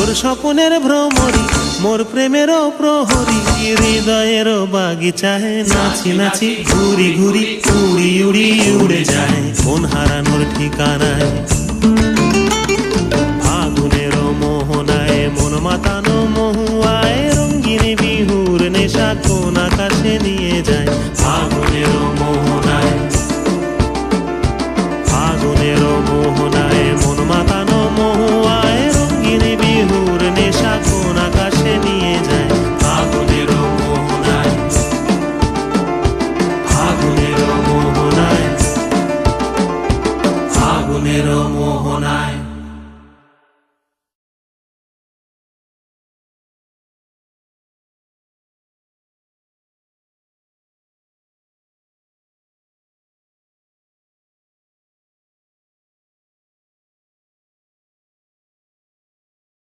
তোর স্বপনের ভ্রমরি মোর প্রেমেরও প্রহরী হৃদয়েরও বাগিচায় নাচি নাচি ঘুরি ঘুরি উড়ি উড়ি উড়ে যায় মন হারানোর ঠিকানায় ফাগুনেরও মোহনায় মন মাতানো